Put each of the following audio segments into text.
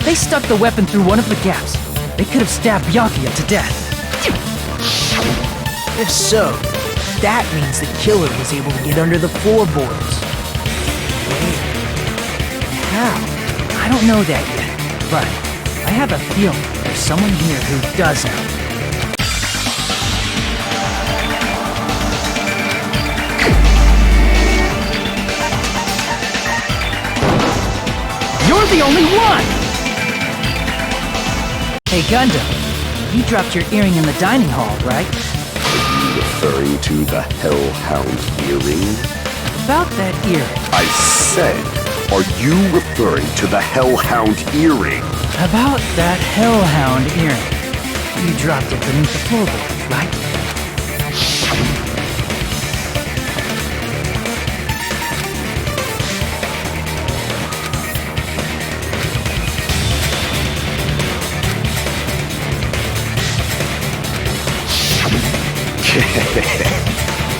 they stuck the weapon through one of the gaps, they could have stabbed Byakuya to death. If so, that means the killer was able to get under the floorboards. Wait, how? I don't know that yet, but I have a feeling there's someone here who does know. You're the only one! Hey, Gundam, you dropped your earring in the dining hall, right? Are you referring to the Hellhound earring? About that earring. I said, are you referring to the Hellhound earring? About that Hellhound earring. You dropped it beneath the floorboard, right?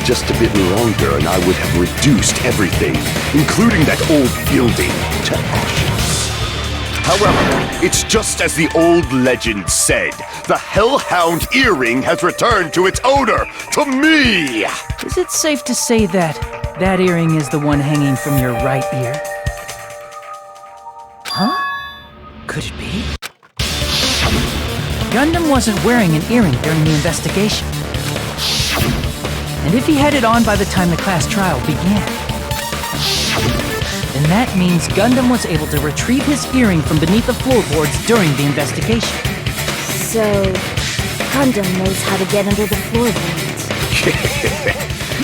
Just a bit longer and I would have reduced everything, including that old building, to ashes. However, it's just as the old legend said. The Hellhound earring has returned to its owner, to me! Is it safe to say that that earring is the one hanging from your right ear? Huh? Could it be? Gundam wasn't wearing an earring during the investigation. And if he had it on by the time the class trial began, then that means Gundam was able to retrieve his earring from beneath the floorboards during the investigation. So, Gundam knows how to get under the floorboards.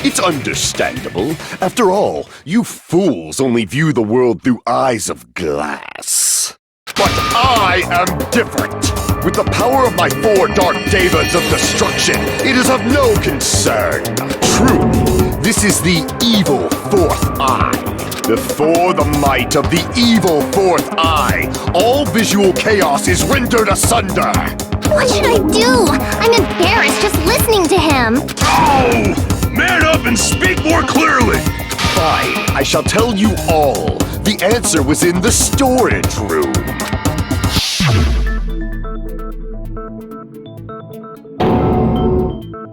It's understandable. After all, you fools only view the world through eyes of glass. But I am different. With the power of my 4 Dark Devas of Destruction, it is of no concern. Truly, this is the evil 4th eye. Before the might of the evil 4th eye, all visual chaos is rendered asunder. What should I do? I'm embarrassed just listening to him. Oh! Man up and speak more clearly! Fine, I shall tell you all. The answer was in the storage room.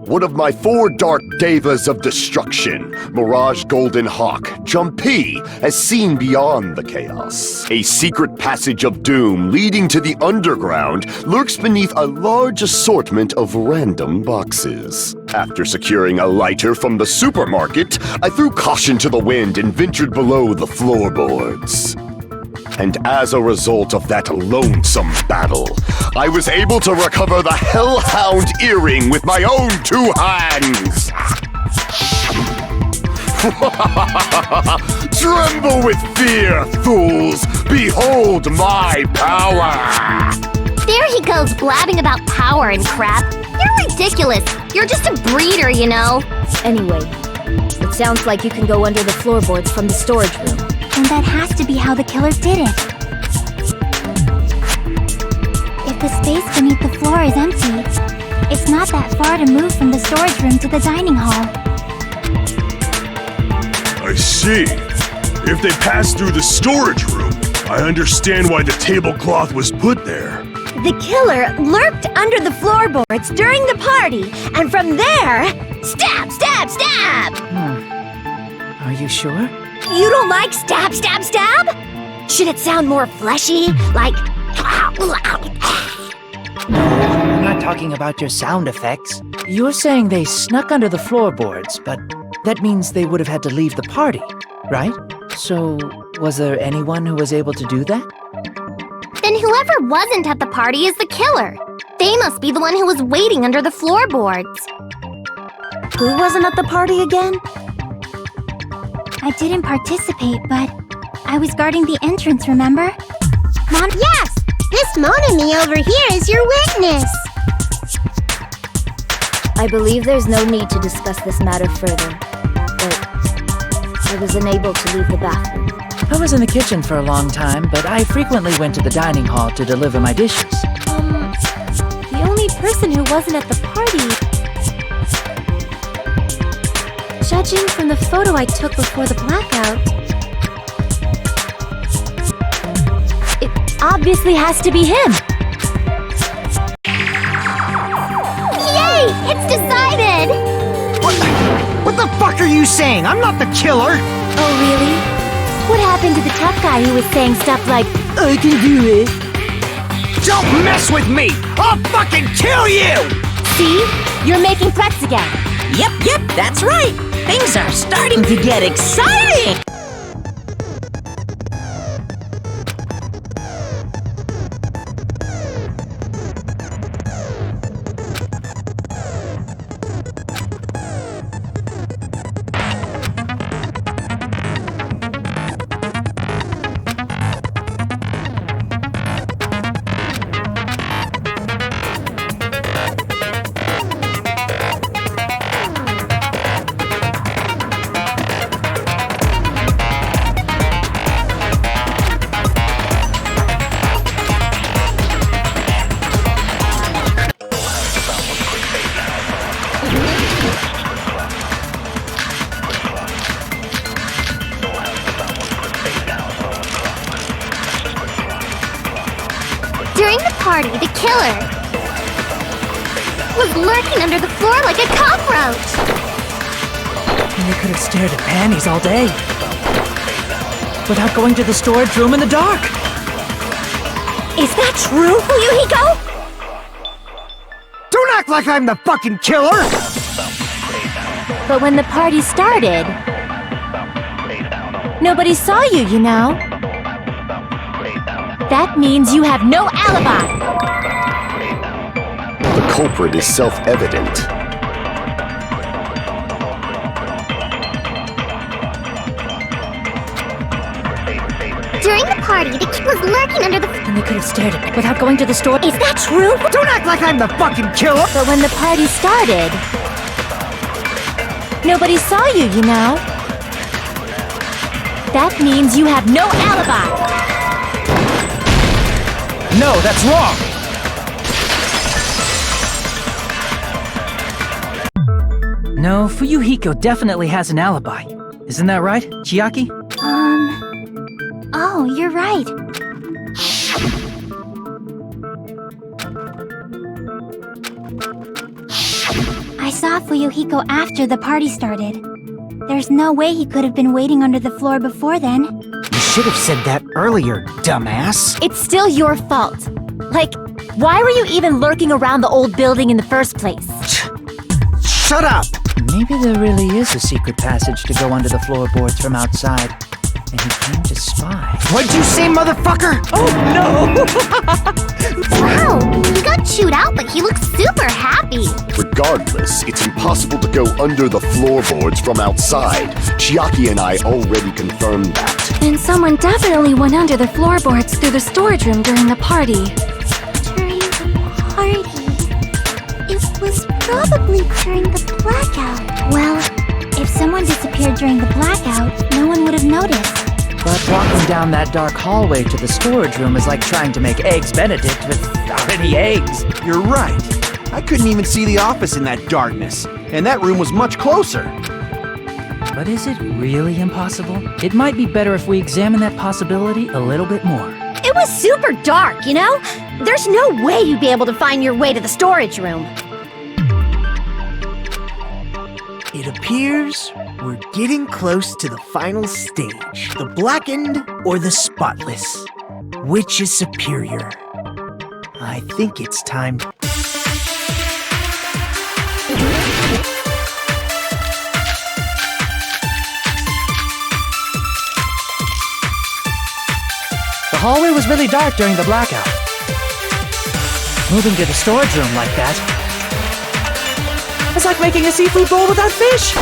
One of my 4 Dark Devas of Destruction, Mirage Golden Hawk, Jumpy, has seen beyond the chaos. A secret passage of doom leading to the underground lurks beneath a large assortment of random boxes. After securing a lighter from the supermarket, I threw caution to the wind and ventured below the floorboards. And as a result of that lonesome battle, I was able to recover the Hellhound earring with my own 2 hands! Tremble with fear, fools! Behold my power! There he goes blabbing about power and crap. You're ridiculous. You're just a breeder, you know. Anyway, it sounds like you can go under the floorboards from the storage room. And that has to be how the killer did it. If the space beneath the floor is empty, it's not that far to move from the storage room to the dining hall. I see. If they passed through the storage room, I understand why the tablecloth was put there. The killer lurked under the floorboards during the party, and from there, stab, stab, stab! Are you sure? You don't like stab, stab, stab? Should it sound more fleshy, like... No, I'm not talking about your sound effects. You're saying they snuck under the floorboards, but that means they would have had to leave the party, right? So, was there anyone who was able to do that? Then whoever wasn't at the party is the killer. They must be the one who was waiting under the floorboards. Who wasn't at the party again? I didn't participate, but I was guarding the entrance, remember? Mom? Yes! Miss Monami over here is your witness! I believe there's no need to discuss this matter further, but I was unable to leave the bathroom. I was in the kitchen for a long time, but I frequently went to the dining hall to deliver my dishes. The only person who wasn't at the party... Judging from the photo I took before the blackout... obviously has to be him. Yay! It's decided! What the fuck are you saying? I'm not the killer! Oh, really? What happened to the tough guy who was saying stuff like, I can do it? Don't mess with me! I'll fucking kill you! See? You're making threats again. Yep, that's right. Things are starting to get exciting. During the party, the killer was lurking under the floor like a cockroach. And they could have stared at panties all day. Without going to the storage room in the dark. Is that true, Fuyuhiko? Don't act like I'm the fucking killer! But when the party started, nobody saw you, you know? That means you have no alibi! The culprit is self-evident. During the party, the kid was lurking under the... And they could have stared at me without going to the store. Is that true? Don't act like I'm the fucking killer! But when the party started, nobody saw you, you know? That means you have no alibi! No, that's wrong! No, Fuyuhiko definitely has an alibi. Isn't that right, Chiaki? Oh, you're right. I saw Fuyuhiko after the party started. There's no way he could have been waiting under the floor before then. You should have said that earlier, dumbass. It's still your fault. Like, why were you even lurking around the old building in the first place? Shut up! Maybe there really is a secret passage to go under the floorboards from outside. And he came to spy. What'd you say, motherfucker? Wow! He got chewed out, but he looks super happy. Regardless, it's impossible to go under the floorboards from outside. Chiaki and I already confirmed that. Then someone definitely went under the floorboards through the storage room during the party. During the party. It was probably during the blackout. Well, if someone disappeared during the blackout, no one would have noticed. But walking down that dark hallway to the storage room is like trying to make Eggs Benedict without any eggs. You're right. I couldn't even see the office in that darkness, and that room was much closer. But is it really impossible? It might be better if we examine that possibility a little bit more. It was super dark, you know? There's no way you'd be able to find your way to the storage room. It appears we're getting close to the final stage. The blackened or the spotless? Which is superior? I think it's time to... The hallway was really dark during the blackout. Moving to the storage room like that, it's like making a seafood bowl without fish.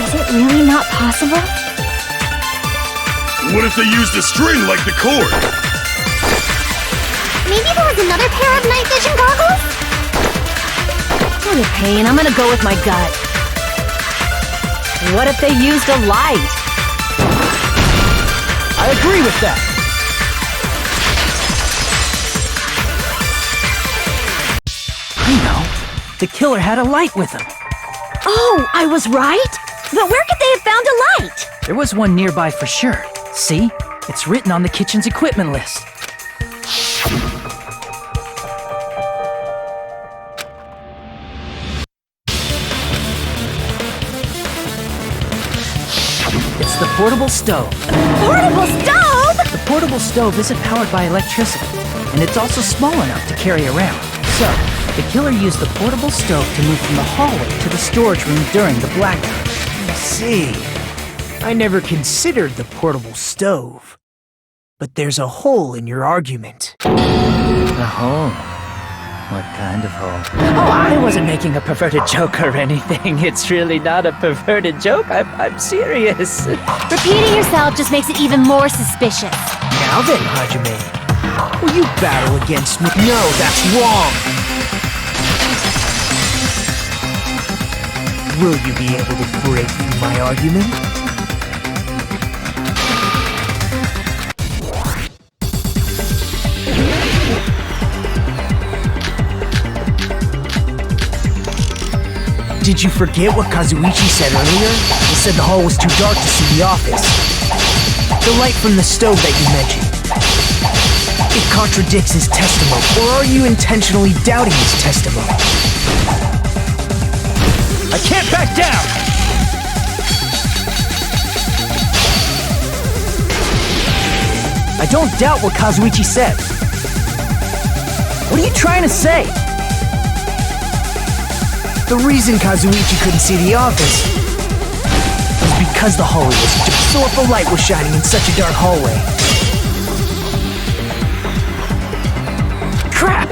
Is it really not possible? What if they used a string like the cord? Maybe there was another pair of night vision goggles? For the pain, I'm gonna go with my gut. What if they used a light? I agree with that! I know. The killer had a light with him. Oh, I was right? But where could they have found a light? There was one nearby for sure. See? It's written on the kitchen's equipment list. It's the portable stove. Portable stove? The portable stove isn't powered by electricity, and it's also small enough to carry around. So, the killer used the portable stove to move from the hallway to the storage room during the blackout. I see. I never considered the portable stove. But there's a hole in your argument. A hole? What kind of hole? Oh, I wasn't making a perverted joke or anything. It's really not a perverted joke. I'm serious. Repeating yourself just makes it even more suspicious. Now then, Hajime, will you battle against me? No, that's wrong! Will you be able to break through my argument? Did you forget what Kazuichi said earlier? He said the hall was too dark to see the office. The light from the stove that you mentioned. It contradicts his testimony. Or are you intentionally doubting his testimony? I can't back down! I don't doubt what Kazuichi said. What are you trying to say? The reason Kazuichi couldn't see the office was because the hallway was dark. So if the light was shining in such a dark hallway... Crap!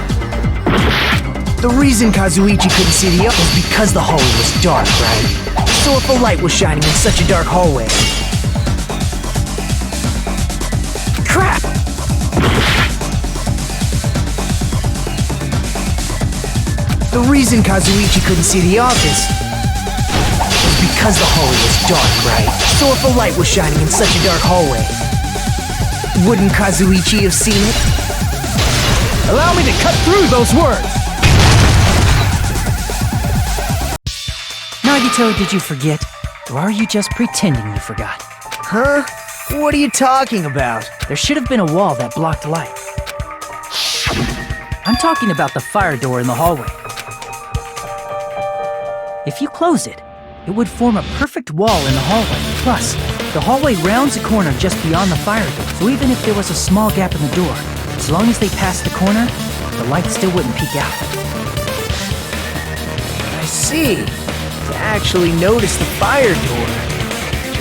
The reason Kazuichi couldn't see the office was because the hallway was dark, right? So if the light was shining in such a dark hallway... Crap! The reason Kazuichi couldn't see the office was because the hallway was dark, right? So if the light was shining in such a dark hallway, wouldn't Kazuichi have seen it? Allow me to cut through those words! Nagito, did you forget? Or are you just pretending you forgot? Huh? What are you talking about? There should have been a wall that blocked light. I'm talking about the fire door in the hallway. If you close it, it would form a perfect wall in the hallway. Plus, the hallway rounds a corner just beyond the fire door, so even if there was a small gap in the door, as long as they passed the corner, the light still wouldn't peek out. I see. To actually notice the fire door.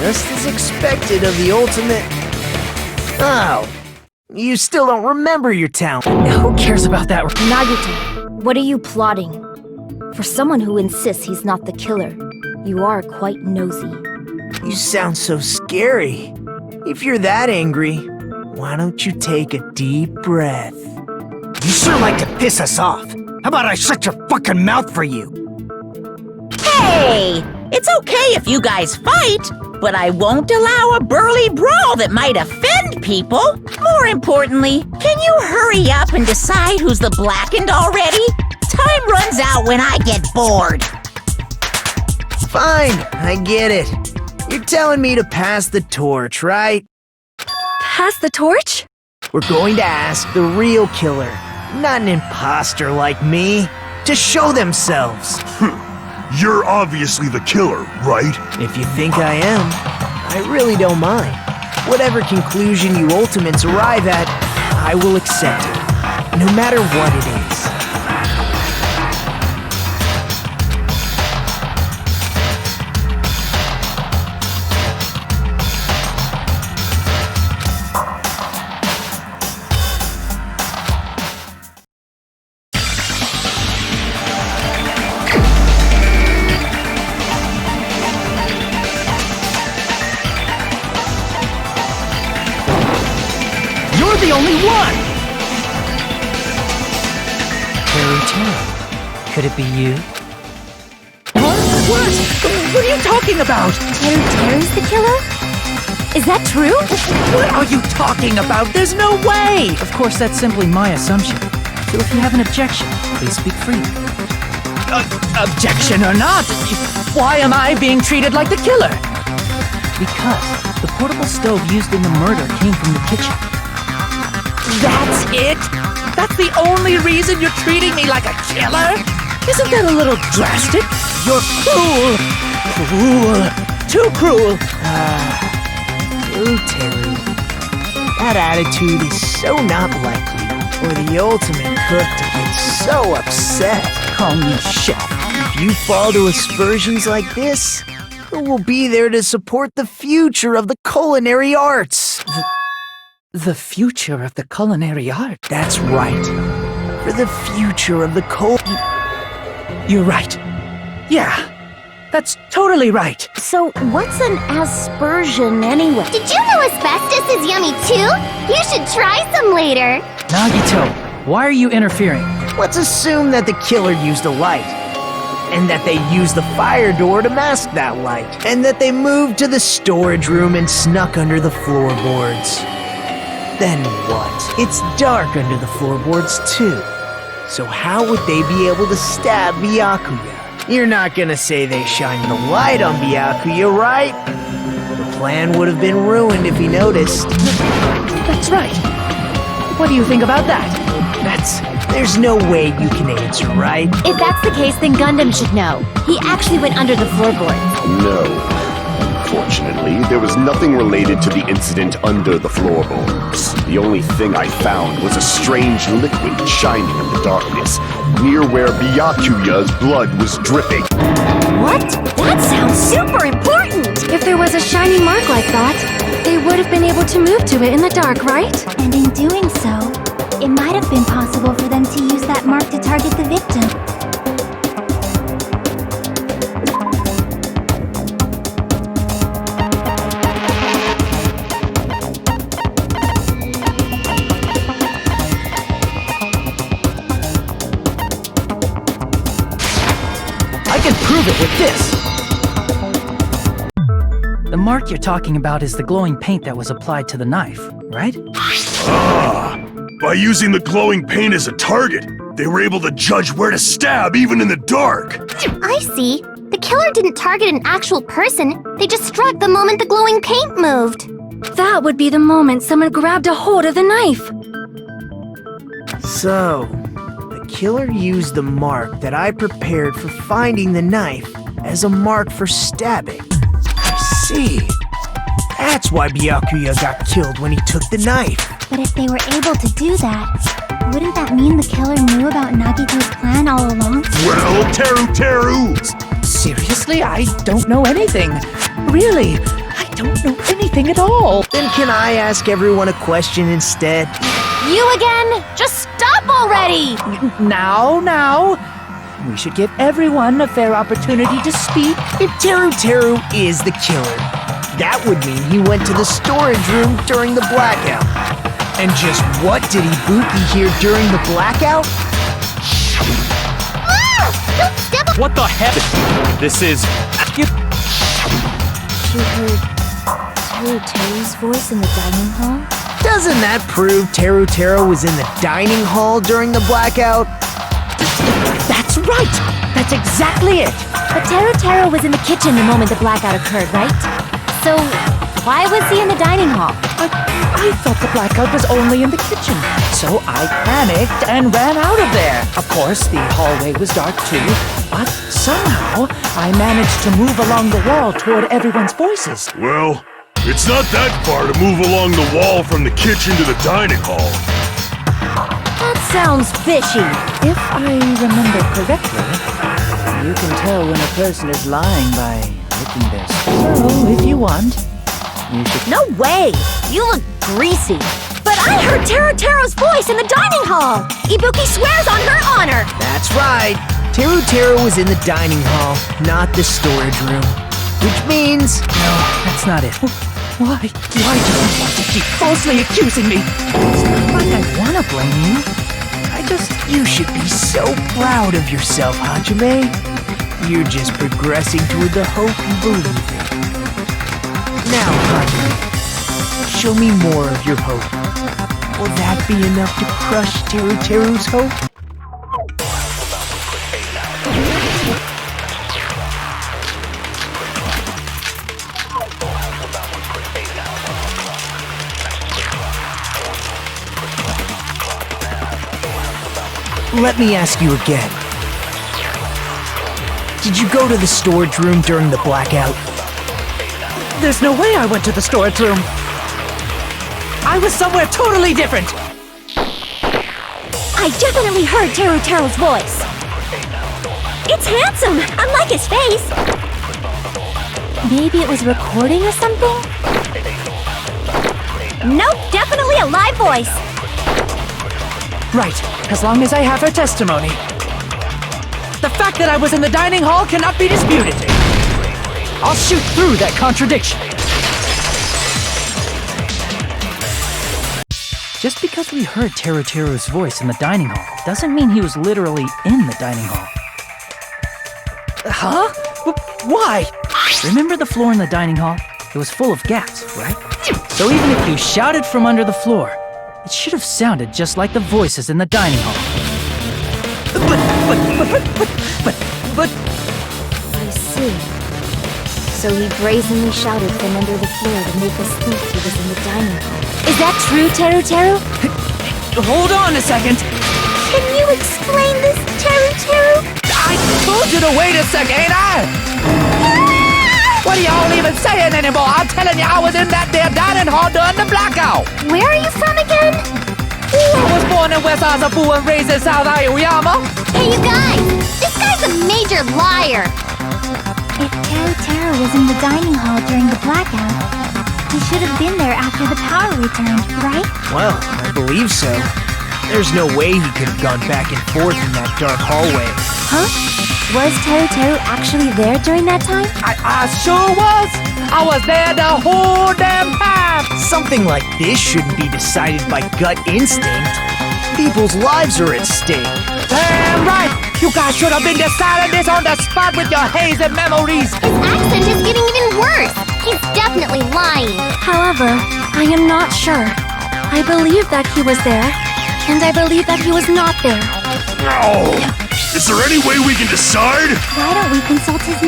Just as expected of the ultimate... Oh, you still don't remember your talent. Who cares about that? Nagito, what are you plotting? For someone who insists he's not the killer, you are quite nosy. You sound so scary. If you're that angry, why don't you take a deep breath? You sure like to piss us off. How about I shut your fucking mouth for you? Hey! It's okay if you guys fight, but I won't allow a burly brawl that might offend people. More importantly, can you hurry up and decide who's the blackened already? Time runs out when I get bored. Fine, I get it. You're telling me to pass the torch, right? Pass the torch? We're going to ask the real killer, not an imposter like me, to show themselves. You're obviously the killer, right? If you think I am, I really don't mind. Whatever conclusion you ultimates arrive at, I will accept it, no matter what it is. The only one! Terry, could it be you? What? What are you talking about? Terry's the killer? Is that true? What are you talking about? There's no way! Of course, that's simply my assumption. So if you have an objection, please speak freely. Objection or not, why am I being treated like the killer? Because The portable stove used in the murder came from the kitchen. That's it? That's the only reason you're treating me like a killer? Isn't that a little drastic? You're cruel. Cruel. Too cruel. Teru. That attitude is so not like you. Or the ultimate cook to get so upset. Call me chef. If you fall to aspersions like this, who will be there to support the future of the culinary arts? The future of the culinary art? That's right. For the future of the You're right. Yeah, that's totally right. So, what's an aspersion anyway? Did you know asbestos is yummy too? You should try some later. Nagito, why are you interfering? Let's assume that the killer used a light. And that they used the fire door to mask that light. And that they moved to the storage room and snuck under the floorboards. Then what? It's dark under the floorboards too. So how would they be able to stab Byakuya? You're not gonna say they shined the light on Byakuya, right? The plan would have been ruined if he noticed. That's right. What do you think about that? There's no way you can answer, right? If that's the case, then Gundam should know. He actually went under the floorboard. No. Unfortunately, there was nothing related to the incident under the floorboards. The only thing I found was a strange liquid shining in the darkness, near where Byakuya's blood was dripping. What? That sounds super important! If there was a shiny mark like that, they would have been able to move to it in the dark, right? And in doing so, it might have been possible for them to use that mark to target the victim. I can prove it with this. The mark you're talking about is the glowing paint that was applied to the knife, right? By using the glowing paint as a target, they were able to judge where to stab even in the dark. I see. The killer didn't target an actual person. They just struck the moment the glowing paint moved. That would be the moment someone grabbed a hold of the knife. So, the killer used the mark that I prepared for finding the knife as a mark for stabbing. I see. That's why Byakuya got killed when he took the knife. But if they were able to do that, wouldn't that mean the killer knew about Nagito's plan all along? Well, Teru! Seriously, I don't know anything. Really, I don't know anything at all. Then can I ask everyone a question instead? You again? Just stop already! Now. We should give everyone a fair opportunity to speak. If Teru is the killer, that would mean he went to the storage room during the blackout. And just what did Ibuki hear during the blackout? Don't step on— What the heck? This is... You heard Teru's voice in the dining hall? Doesn't that prove Teru was in the dining hall during the blackout? That's right. That's exactly it. But Teru was in the kitchen the moment the blackout occurred, right? So, why was he in the dining hall? I thought the blackout was only in the kitchen, so I panicked and ran out of there. Of course, the hallway was dark too, but somehow I managed to move along the wall toward everyone's voices. Well, it's not that far to move along the wall from the kitchen to the dining hall. That sounds fishy. If I remember correctly, you can tell when a person is lying by licking their skin. So, if you want, you should... No way! You look greasy. But I heard Teru's voice in the dining hall! Ibuki swears on her honor! That's right. Teru was in the dining hall, not the storage room. Which means... No, that's not it. Why do you want to keep falsely accusing me? It's not like I want to blame you. You should be so proud of yourself, Hajime. You're just progressing toward the hope you believe in. Now, Hajime, show me more of your hope. Will that be enough to crush Teru's hope? let me ask you again. Did you go to the storage room during the blackout? There's no way I went to the storage room. I was somewhere totally different. I definitely heard Teru's voice. It's handsome, unlike his face. Maybe it was recording or something? Nope, definitely a live voice. Right, as long as I have her testimony. The fact that I was in the dining hall cannot be disputed. I'll shoot through that contradiction. Just because we heard Teru's voice in the dining hall doesn't mean he was literally in the dining hall. Huh? Why? Remember the floor in the dining hall? It was full of gaps, right? So even if you shouted from under the floor, it should have sounded just like the voices in the dining hall. But... I see. So he brazenly shouted from under the floor to make us think he was in the dining hall. Is that true, Teru? Hold on a second. Can you explain this, Teru? I told you to wait a second, ain't I? What are y'all even saying anymore? I'm telling you, I was in that there dining hall during the blackout. Where are you from again? I was born in West Azabu and raised in South Aoyama. Hey, you guys! This guy's a major liar! If Teru was in the dining hall during the blackout, he should have been there after the power returned, right? Well, I believe so. There's no way he could have gone back and forth in that dark hallway. Huh? Was Teru actually there during that time? I sure was. I was there the whole damn time. Something like this shouldn't be decided by gut instinct. People's lives are at stake. Damn right. You guys should have been deciding this on the spot with your hazy memories. His accent is getting even worse. He's definitely lying. However, I am not sure. I believe that he was there, and I believe that he was not there. Oh, is there any way we can decide? Why don't we consult his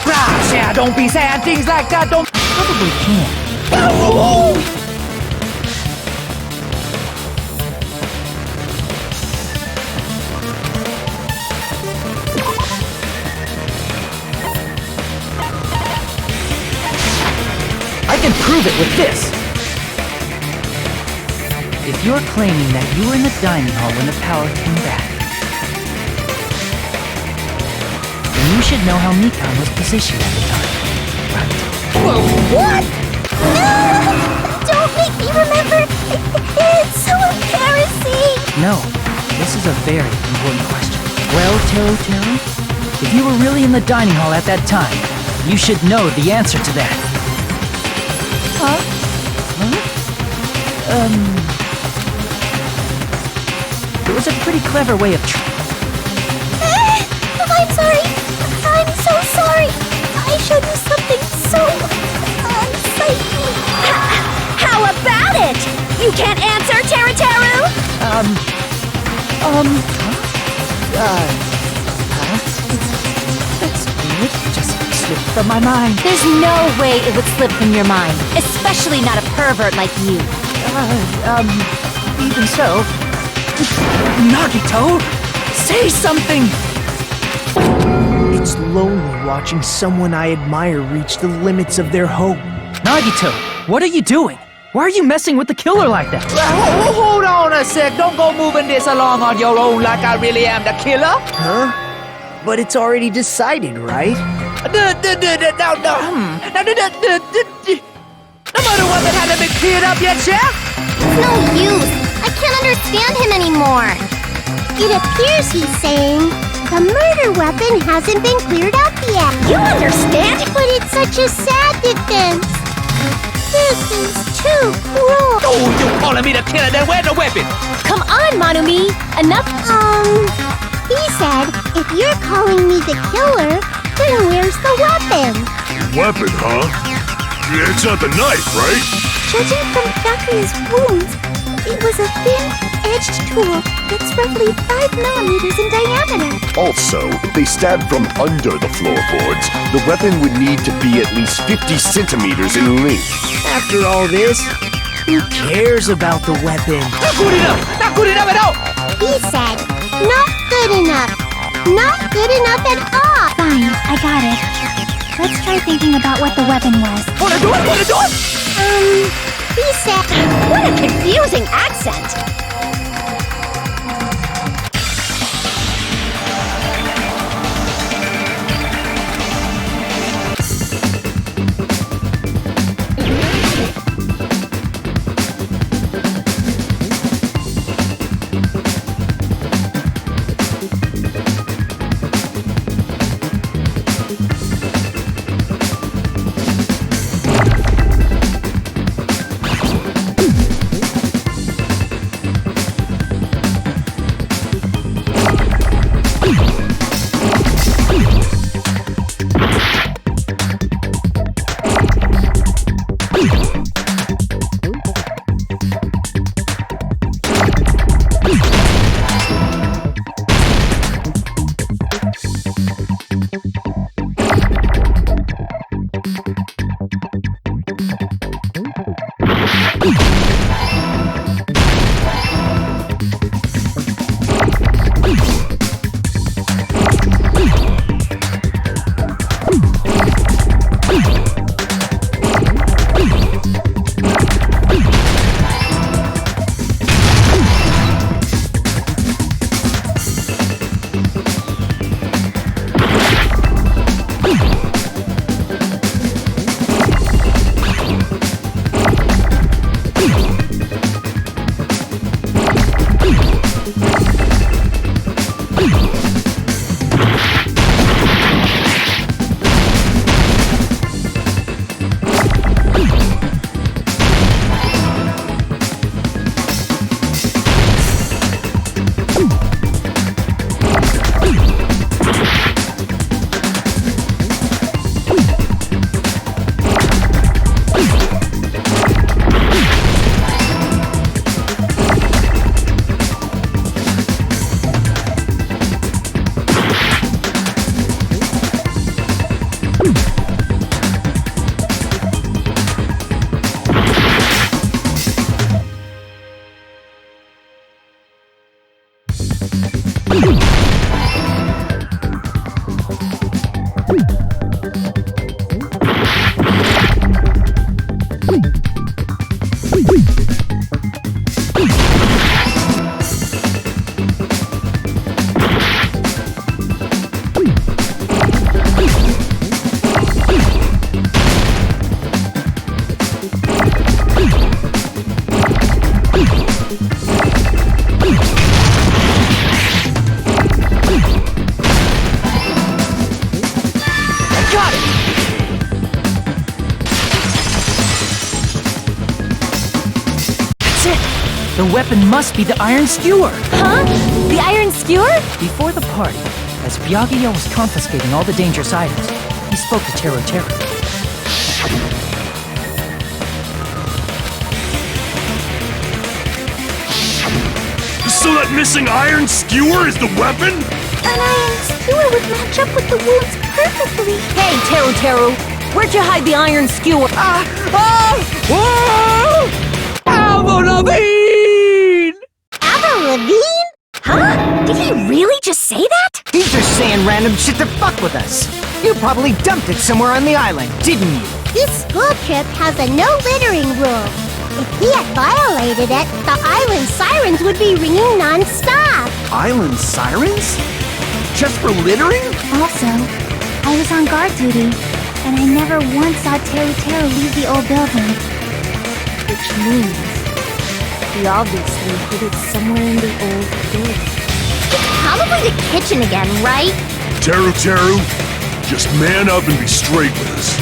Gosh, yeah, don't be saying things like that. Don't. Probably can. I can prove it with this. If you're claiming that you were in the dining hall when the power came back, then you should know how Mikan was positioned at the time. Right? What? Don't make me remember! It's so embarrassing! No, this is a very important question. Well, Teru, if you were really in the dining hall at that time, you should know the answer to that. Huh? It was a pretty clever way of I'm sorry! I'm so sorry! I showed you something so unsightly! How about it? You can't answer, Teru? That's weird. Just slipped from my mind. There's no way it would slip from your mind, especially not a pervert like you. Even so. Nagito, say something! It's lonely watching someone I admire reach the limits of their hope. Nagito, what are you doing? Why are you messing with the killer like that? Hold on a sec. Don't go moving this along on your own like I really am the killer. Huh? But it's already decided, right? The murder weapon hasn't been cleared up yet, yeah? It's no use. I can't understand him anymore. It appears he's saying the murder weapon hasn't been cleared up yet. You understand? But it's such a sad defense. This is too cruel. Oh, you calling me the killer? Then where's the weapon? Come on, Manumi. Enough. He said, if you're calling me the killer, then where's the weapon? Weapon, huh? It's not the knife, right? Judging from Thackeray's wounds, it was a thin-edged tool that's roughly 5 millimeters in diameter. Also, if they stabbed from under the floorboards, the weapon would need to be at least 50 centimeters in length. After all this, who cares about the weapon? Not good enough! Not good enough at all! He said, Not good enough. Not good enough at all. Fine, I got it. Let's try thinking about what the weapon was. He said... What a confusing accent! The weapon must be the iron skewer! Huh? The iron skewer? Before the party, as Byakuya was confiscating all the dangerous items, he spoke to Teru Teru. So that missing iron skewer is the weapon? An iron skewer would match up with the wounds perfectly. Hey, Teru Teru! Where'd you hide the iron skewer? Avril Lavigne? Huh? Did he really just say that? He's just saying random shit to fuck with us. You probably dumped it somewhere on the island, didn't you? This school trip has a no littering rule. If he had violated it, the island sirens would be ringing non-stop. Island sirens? Just for littering? Also, I was on guard duty, and I never once saw Teru Teru leave the old building. Which means he obviously hid it somewhere in the old building. Probably the kitchen again, right? Teru Teru, just man up and be straight with us.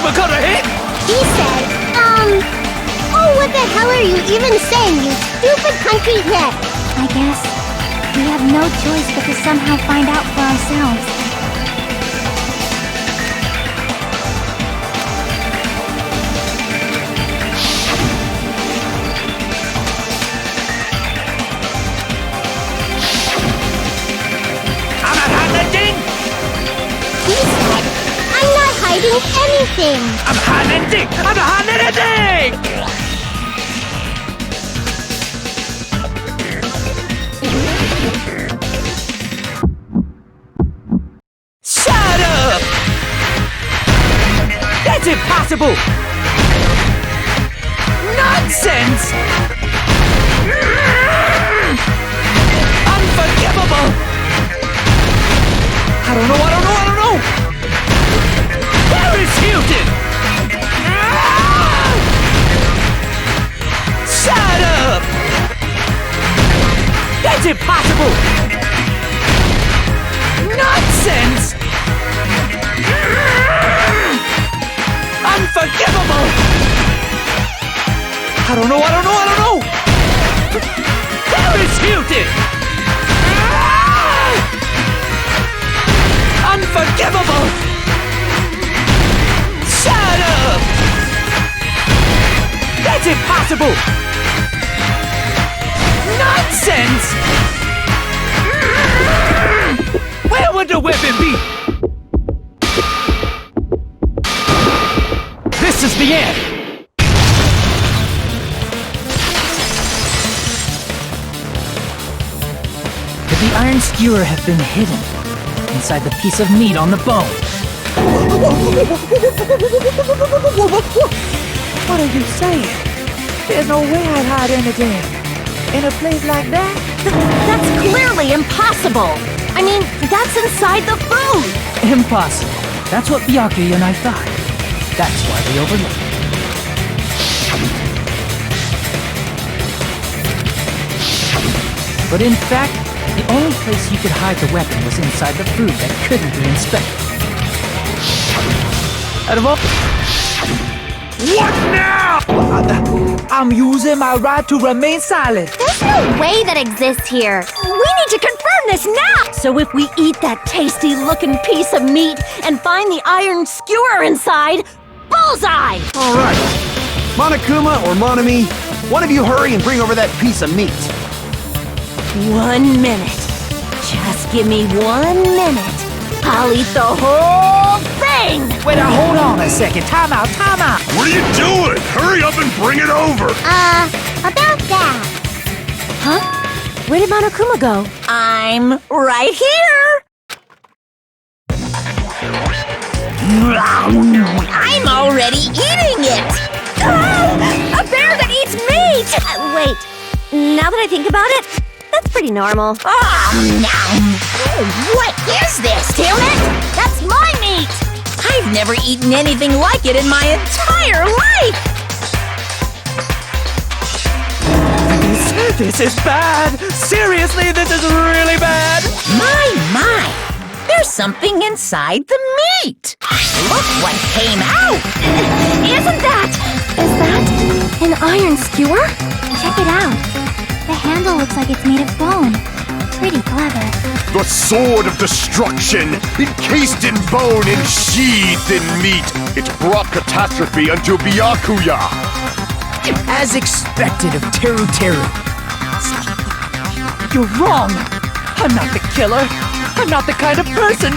He said, oh, what the hell are you even saying, you stupid country head? I guess we have no choice but to somehow find out for ourselves. He said, I'm not hiding anything. Shut up! That's impossible! Nonsense! Unforgivable! I don't know! Paris Hilton! Shut up! That's impossible! Nonsense! Unforgivable! I don't know! Paris Hilton! Unforgivable! Shut up! That's impossible! Nonsense! Where would the weapon be? This is the end! Could the iron skewer have been hidden inside the piece of meat on the bone? What are you saying? There's no way I'd hide anything in a place like that. That's clearly impossible! I mean, that's inside the food! Impossible. That's what Byakuya and I thought. That's why we overlooked it. But in fact, the only place you could hide the weapon was inside the food that couldn't be inspected. Out of all... What now? I'm using my right to remain silent. There's no way that exists here. We need to confirm this now! So if we eat that tasty-looking piece of meat and find the iron skewer inside, bullseye! All right. Monokuma or Monami, one of you hurry and bring over that piece of meat. 1 minute. Just give me 1 minute. I'll eat the whole thing! Wait, now hold on a second. Time out. What are you doing? Hurry up and bring it over! About that. Huh? Where did Monokuma go? I'm right here! I'm already eating it! Oh, a bear that eats meat! Wait, now that I think about it, that's pretty normal. What is this, Tilnet? That's my meat! I've never eaten anything like it in my entire life! This is bad. Seriously, this is really bad. My! There's something inside the meat! Look what came out! Isn't that... Is that an iron skewer? Check it out. The handle looks like it's made of bone. Pretty clever. The sword of destruction, encased in bone and sheathed in meat. It brought catastrophe unto Byakuya. As expected of Teru Teru. You're wrong. I'm not the killer. I'm not the kind of person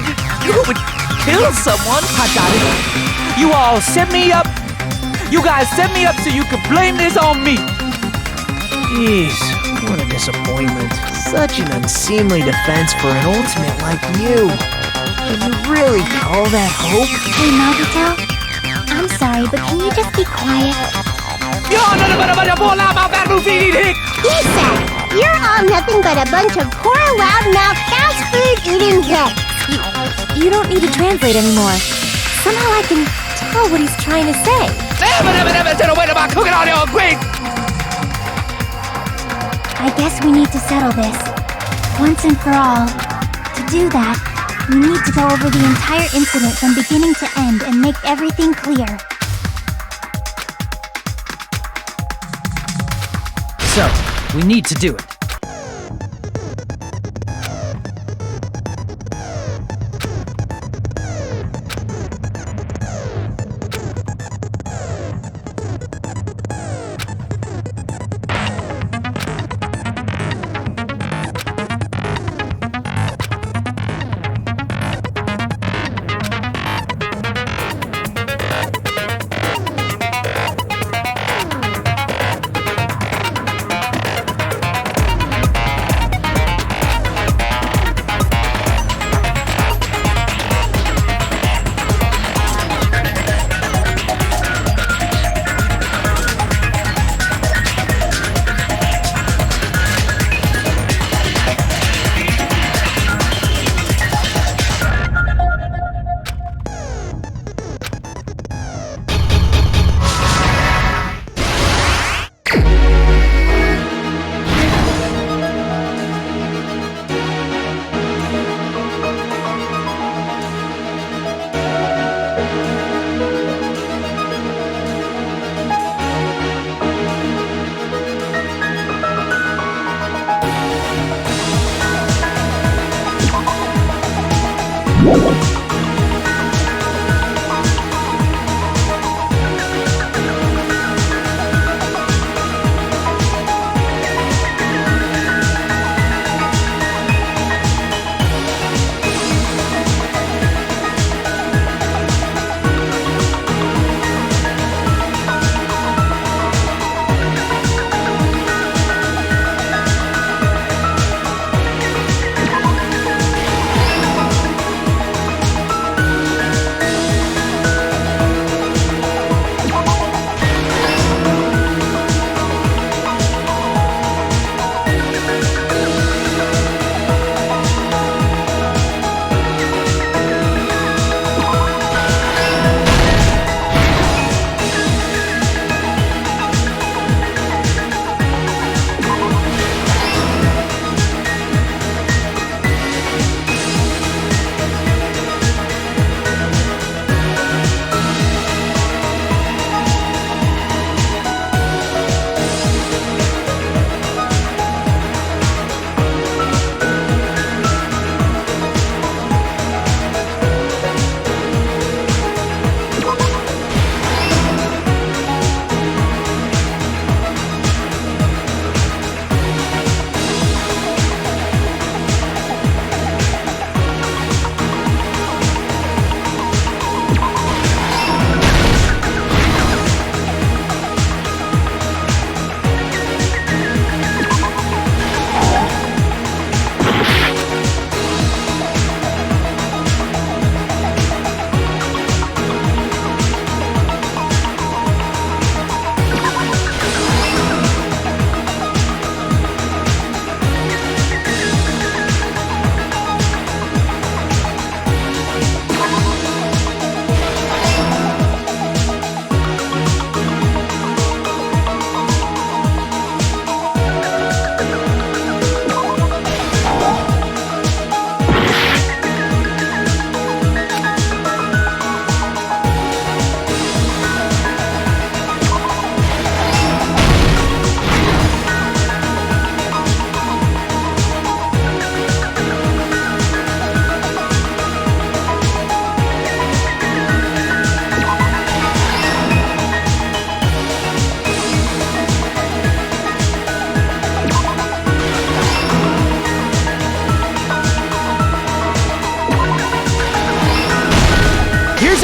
who would kill someone. I got it. You all set me up. You guys set me up so you could blame this on me. Jeez, what a disappointment. Such an unseemly defense for an ultimate like you. Can you really call that hope? Hey, Nagito. I'm sorry, but can you just be quiet? He said, you're all nothing but a bunch of poor, loudmouth, fast food eating kids. You don't need to translate anymore. Somehow I can tell what he's trying to say. I guess we need to settle this, once and for all. To do that, We need to go over the entire incident from beginning to end and make everything clear. So, we need to do it.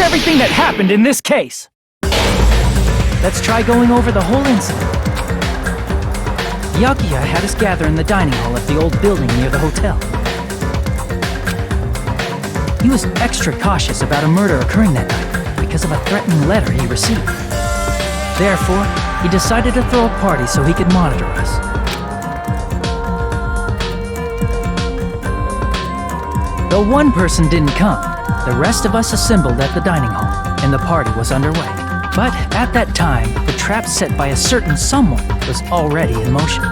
everything that happened in this case. Let's try going over the whole incident. Yakuya had us gather in the dining hall at the old building near the hotel. He was extra cautious about a murder occurring that night because of a threatening letter he received. Therefore, he decided to throw a party so he could monitor us. Though one person didn't come, the rest of us assembled at the dining hall, and the party was underway. But at that time, the trap set by a certain someone was already in motion.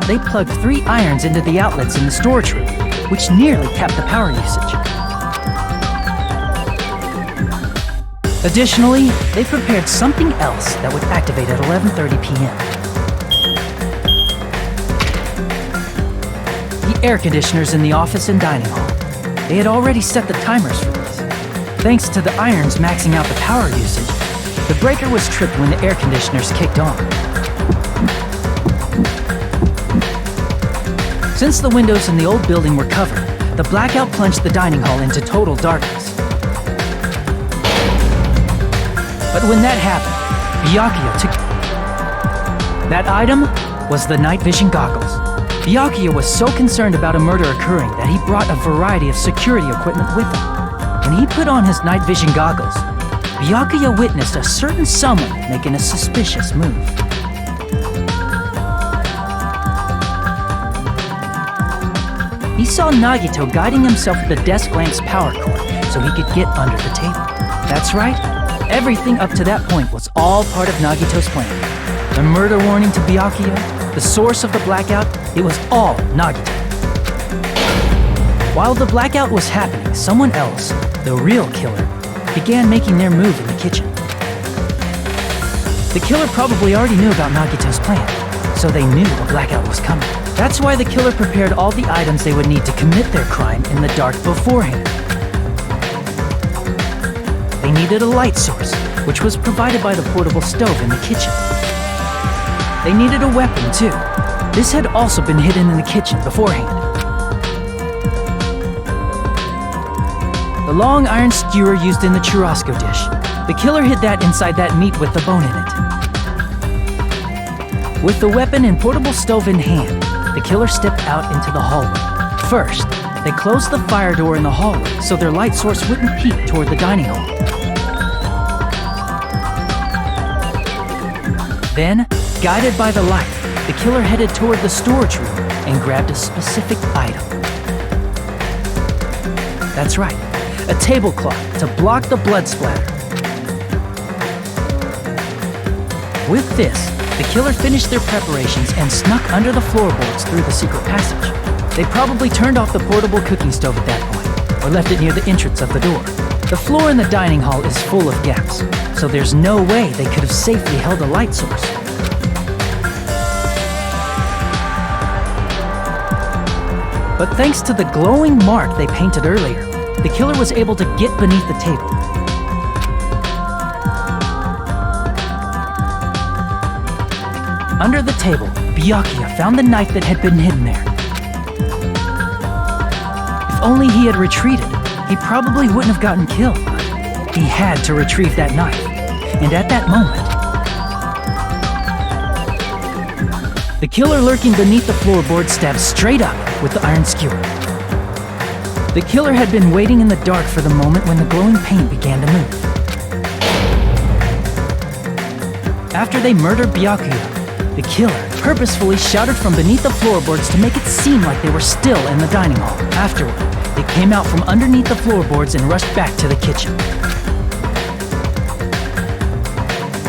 they plugged 3 irons into the outlets in the storage room, which nearly capped the power usage. Additionally, they prepared something else that would activate at 11:30 p.m. The air conditioners in the office and dining hall. They had already set the timers for these. Thanks to the irons maxing out the power usage, the breaker was tripped when the air conditioners kicked on. Since the windows in the old building were covered, the blackout plunged the dining hall into total darkness. But when that happened, Byakuya took... That item was the night vision goggles. Byakuya was so concerned about a murder occurring that he brought a variety of security equipment with him. When he put on his night vision goggles, Byakuya witnessed a certain someone making a suspicious move. He saw Nagito guiding himself with the desk lamp's power cord so he could get under the table. That's right, everything up to that point was all part of Nagito's plan. The murder warning to Byakuya, the source of the blackout, it was all Nagito. While the blackout was happening, someone else, the real killer, began making their move in the kitchen. The killer probably already knew about Nagito's plan, so they knew the blackout was coming. That's why the killer prepared all the items they would need to commit their crime in the dark beforehand. They needed a light source, which was provided by the portable stove in the kitchen. They needed a weapon, too. This had also been hidden in the kitchen beforehand. The long iron skewer used in the churrasco dish. The killer hid that inside that meat with the bone in it. With the weapon and portable stove in hand, the killer stepped out into the hallway. First, they closed the fire door in the hallway so their light source wouldn't peek toward the dining hall. Then, guided by the light, the killer headed toward the storage room and grabbed a specific item. That's right, a tablecloth to block the blood splatter. With this, the killer finished their preparations and snuck under the floorboards through the secret passage. They probably turned off the portable cooking stove at that point, or left it near the entrance of the door. The floor in the dining hall is full of gaps, so there's no way they could have safely held a light source. But thanks to the glowing mark they painted earlier, the killer was able to get beneath the table. Under the table, Byakuya found the knife that had been hidden there. If only he had retreated, he probably wouldn't have gotten killed. He had to retrieve that knife, and at that moment, the killer lurking beneath the floorboard stabbed straight up with the iron skewer. The killer had been waiting in the dark for the moment when the glowing paint began to move. After they murdered Byakuya, the killer purposefully shouted from beneath the floorboards to make it seem like they were still in the dining hall. Afterward, they came out from underneath the floorboards and rushed back to the kitchen.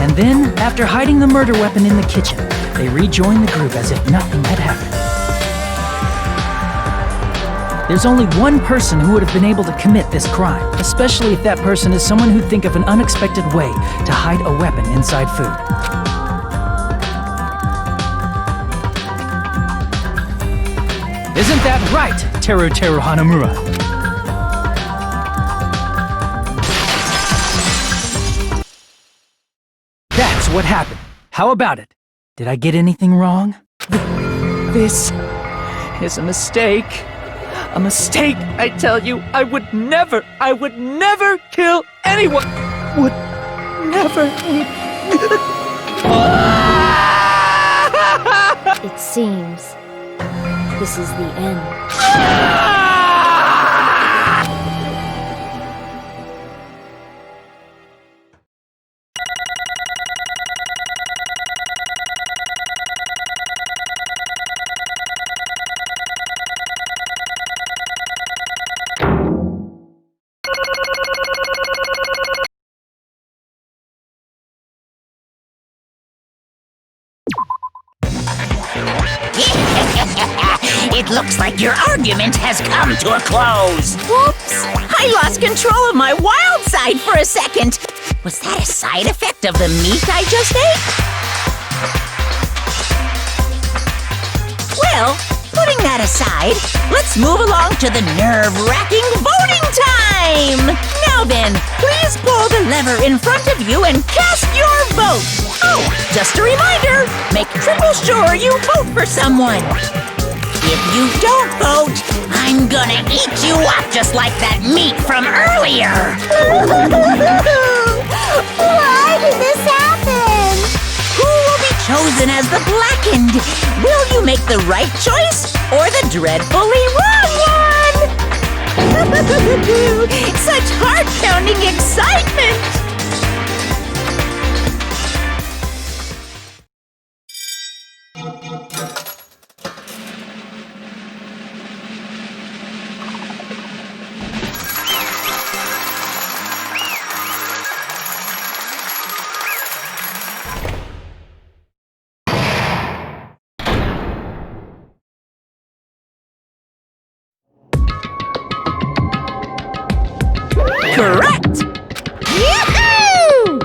And then, after hiding the murder weapon in the kitchen, they rejoined the group as if nothing had happened. There's only one person who would have been able to commit this crime, especially if that person is someone who'd think of an unexpected way to hide a weapon inside food. Isn't that right, Teru Hanamura? That's what happened. How about it? Did I get anything wrong? This is a mistake. A mistake, I tell you. I would never kill anyone. Would never. It seems this is the end. Looks like your argument has come to a close. Whoops! I lost control of my wild side for a second. Was that a side effect of the meat I just ate? Well, putting that aside, let's move along to the nerve-wracking voting time! Now then, please pull the lever in front of you and cast your vote! Oh, just a reminder, make triple sure you vote for someone. If you don't vote, I'm gonna eat you up just like that meat from earlier! Why did this happen? Who will be chosen as the blackened? Will you make the right choice or the dreadfully wrong one? Such heart-pounding excitement! Correct! Yahoo!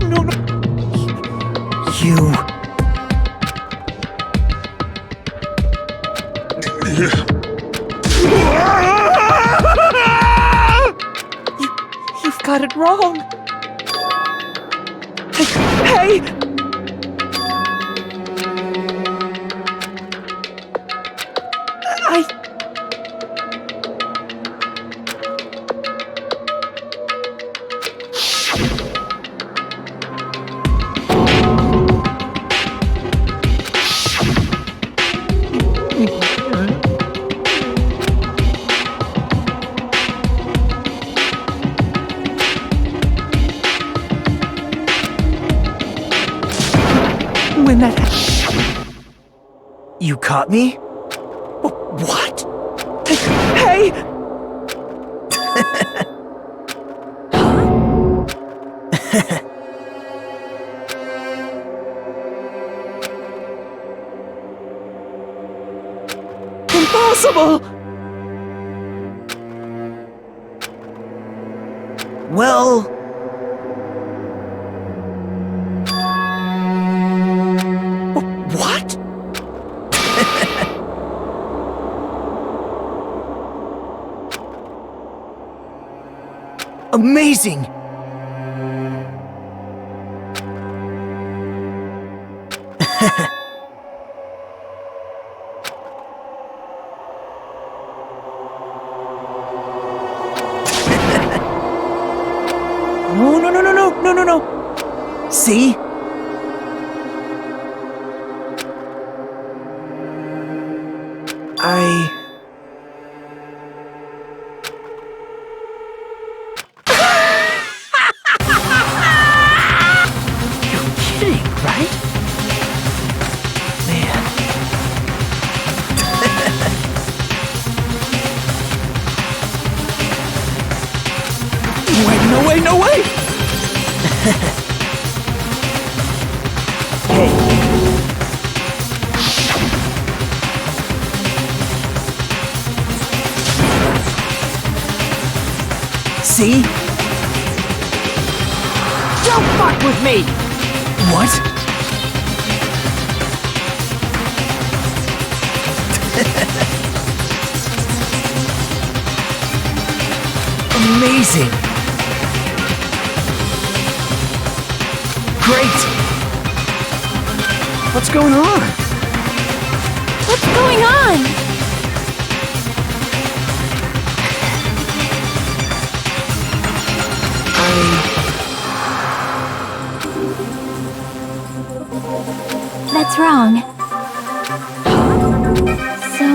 No. You... You've got it wrong. Hey! When that... You caught me? What? Hey! Impossible! Well... What? Amazing! No. See? You're kidding, right? Man. Wait, no way! Hey. See? Don't fuck with me! What? Amazing! Great! What's going on? What's going on? That's wrong. So...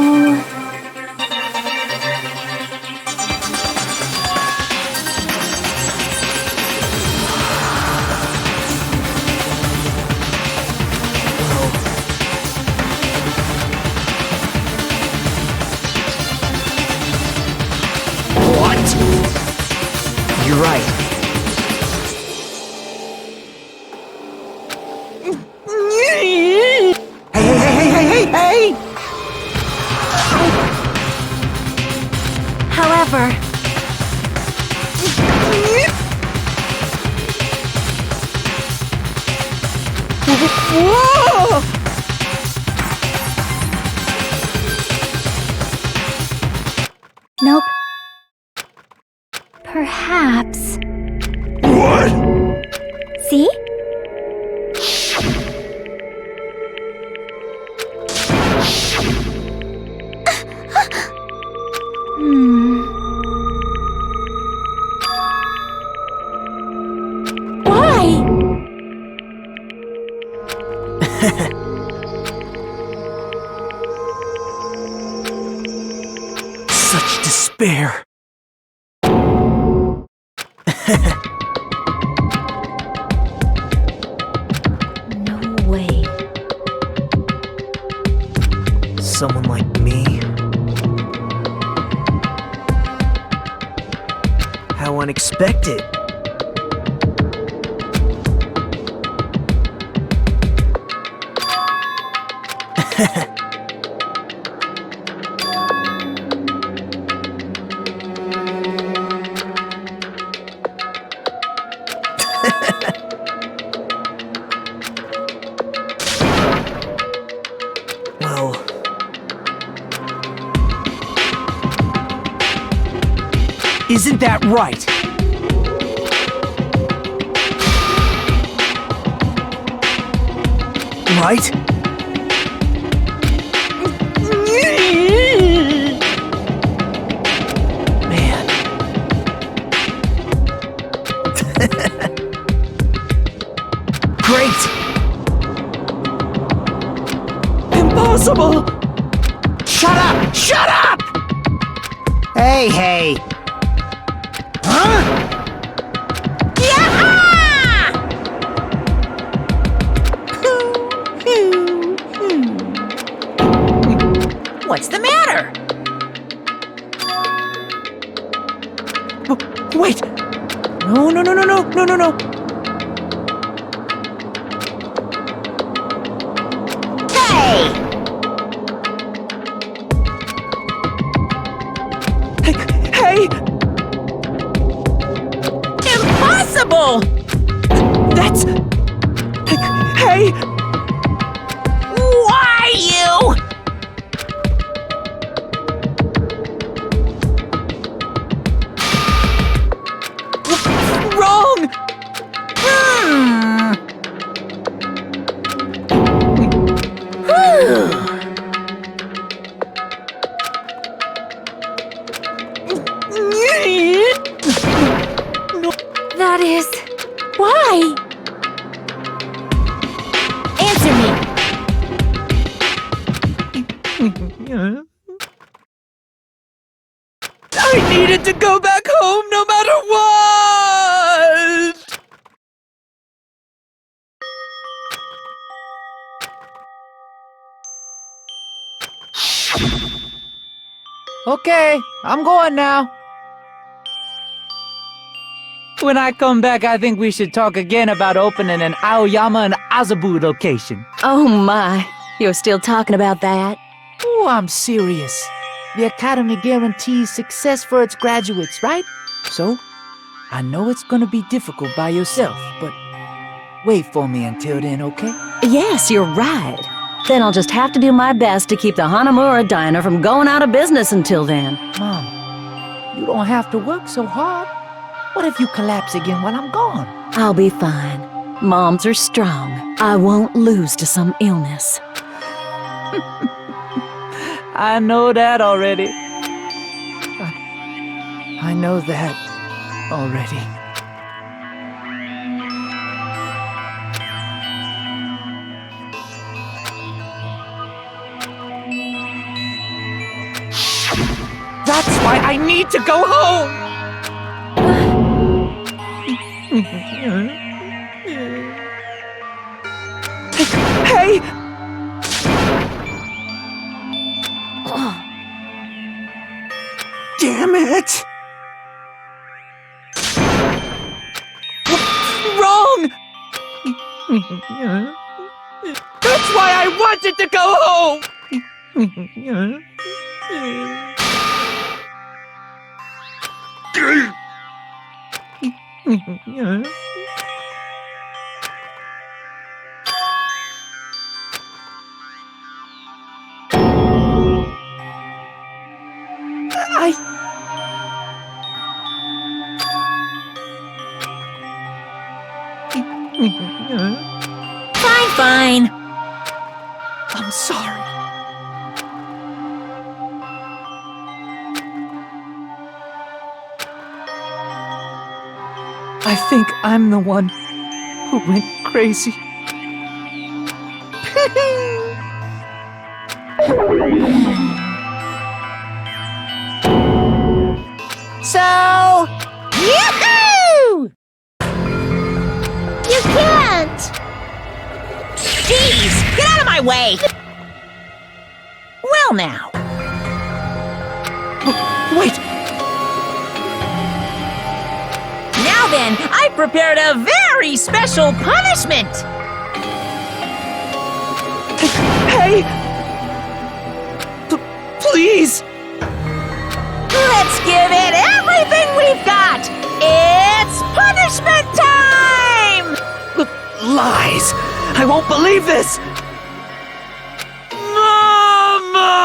You're right. Hey! over. Whoa! Nope. Perhaps. What? See? Why? Such despair. No way. Someone like me? How unexpected. Well, isn't that right? Right? Man. Great! Impossible! Shut up! Shut up! Hey, hey! Huh? What's the matter? Wait! No, no, no, no, no, no, no, no! Hey! Hey! Impossible! That's... Hey! Why you? Wrong! That is... Why? Answer me. I needed to go back home no matter what! Okay, I'm going now. When I come back, I think we should talk again about opening an Aoyama and Azabu location. Oh my, you're still talking about that? Oh, I'm serious. The Academy guarantees success for its graduates, right? So, I know it's gonna be difficult by yourself, but wait for me until then, okay? Yes, you're right. Then I'll just have to do my best to keep the Hanamura Diner from going out of business until then. Mom, you don't have to work so hard. What if you collapse again while I'm gone? I'll be fine. Moms are strong. I won't lose to some illness. I know that already. I know that already. That's why I need to go home! Hey! Damn it! Wrong! That's why I wanted to go home! Fine. I'm sorry. I think I'm the one who went crazy. So, yoo-hoo! You can't! Jeez, get out of my way! Well now. Wait! Now then, I prepared a very special punishment! Hey! Please! Let's give it everything we've got! It's punishment time! Lies! I won't believe this! Mama!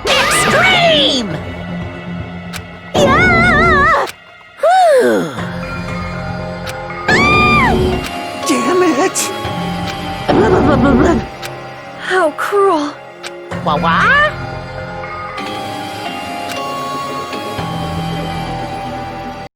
Extreme! Yeah! Whew. Damn it! How cruel. Wah-wah?